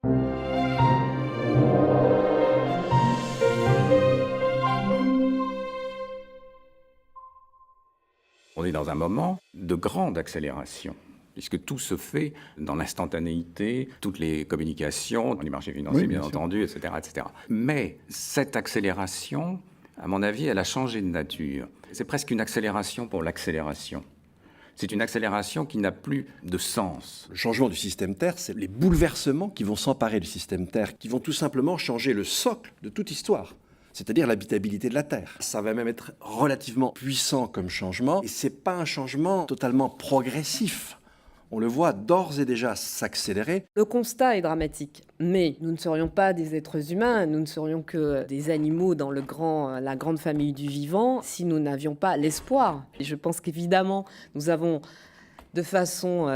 On est dans un moment de grande accélération, puisque tout se fait dans l'instantanéité, toutes les communications, dans les marchés financiers, Oui, bien bien sûr. entendu, etc., etc. Mais cette accélération, à mon avis, elle a changé de nature. C'est presque une accélération pour l'accélération. C'est une accélération qui n'a plus de sens. Le changement du système Terre, c'est les bouleversements qui vont s'emparer du système Terre, qui vont tout simplement changer le socle de toute histoire, c'est-à-dire l'habitabilité de la Terre. Ça va même être relativement puissant comme changement, et c'est pas un changement totalement progressif. On le voit d'ores et déjà s'accélérer. Le constat est dramatique, mais nous ne serions pas des êtres humains, nous ne serions que des animaux dans la grande famille du vivant si nous n'avions pas l'espoir. Et je pense qu'évidemment, nous avons de façon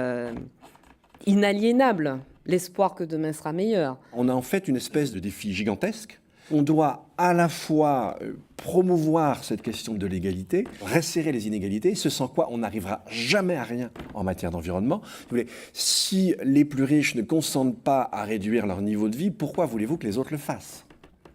inaliénable l'espoir que demain sera meilleur. On a en fait une espèce de défi gigantesque. On doit à la fois promouvoir cette question de l'égalité, resserrer les inégalités, ce sans quoi on n'arrivera jamais à rien en matière d'environnement. Si les plus riches ne consentent pas à réduire leur niveau de vie, pourquoi voulez-vous que les autres le fassent ?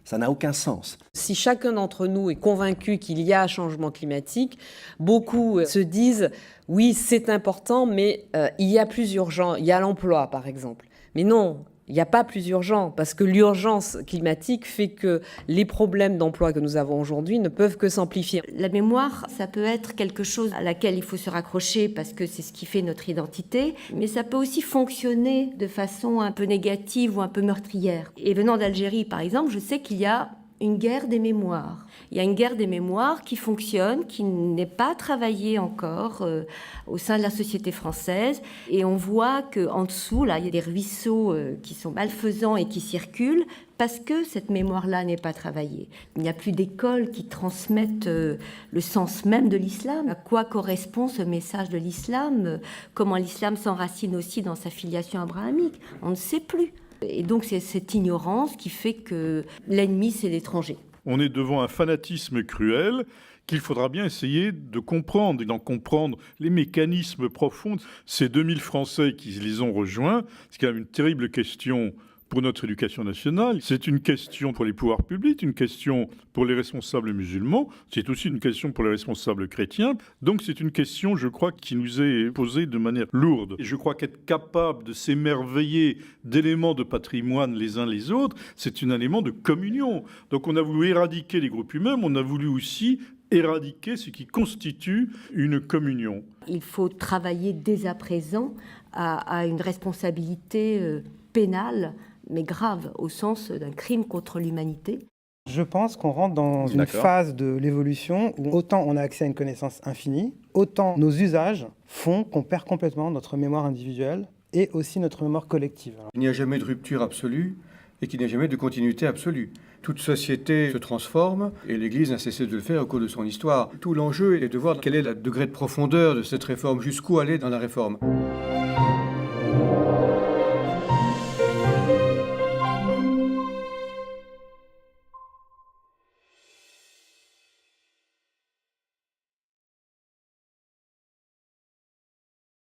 Ça n'a aucun sens. Si chacun d'entre nous est convaincu qu'il y a changement climatique, beaucoup se disent « oui, c'est important, mais il y a plus urgent, il y a l'emploi par exemple ». Mais non, il n'y a pas plus urgent, parce que l'urgence climatique fait que les problèmes d'emploi que nous avons aujourd'hui ne peuvent que s'amplifier. La mémoire, ça peut être quelque chose à laquelle il faut se raccrocher parce que c'est ce qui fait notre identité, mais ça peut aussi fonctionner de façon un peu négative ou un peu meurtrière. Et venant d'Algérie, par exemple, je sais qu'il y a une guerre des mémoires. Il y a une guerre des mémoires qui fonctionne, qui n'est pas travaillée encore au sein de la société française. Et on voit qu'en dessous, là, il y a des ruisseaux qui sont malfaisants et qui circulent parce que cette mémoire-là n'est pas travaillée. Il n'y a plus d'écoles qui transmettent le sens même de l'islam. À quoi correspond ce message de l'islam ? Comment l'islam s'enracine aussi dans sa filiation abrahamique ? On ne sait plus. Et donc c'est cette ignorance qui fait que l'ennemi, c'est l'étranger. On est devant un fanatisme cruel qu'il faudra bien essayer de comprendre et d'en comprendre les mécanismes profonds. Ces 2000 Français qui les ont rejoints, c'est quand même une terrible question pour notre éducation nationale. C'est une question pour les pouvoirs publics, une question pour les responsables musulmans, c'est aussi une question pour les responsables chrétiens. Donc c'est une question, je crois, qui nous est posée de manière lourde. Et je crois qu'être capable de s'émerveiller d'éléments de patrimoine les uns les autres, c'est un élément de communion. Donc on a voulu éradiquer les groupes humains, mais on a voulu aussi éradiquer ce qui constitue une communion. Il faut travailler dès à présent à une responsabilité pénale, mais grave, au sens d'un crime contre l'humanité. Je pense qu'on rentre dans une phase de l'évolution où autant on a accès à une connaissance infinie, autant nos usages font qu'on perd complètement notre mémoire individuelle et aussi notre mémoire collective. Il n'y a jamais de rupture absolue et qu'il n'y a jamais de continuité absolue. Toute société se transforme et l'Église n'a cessé de le faire au cours de son histoire. Tout l'enjeu est de voir quel est le degré de profondeur de cette réforme, jusqu'où aller dans la réforme.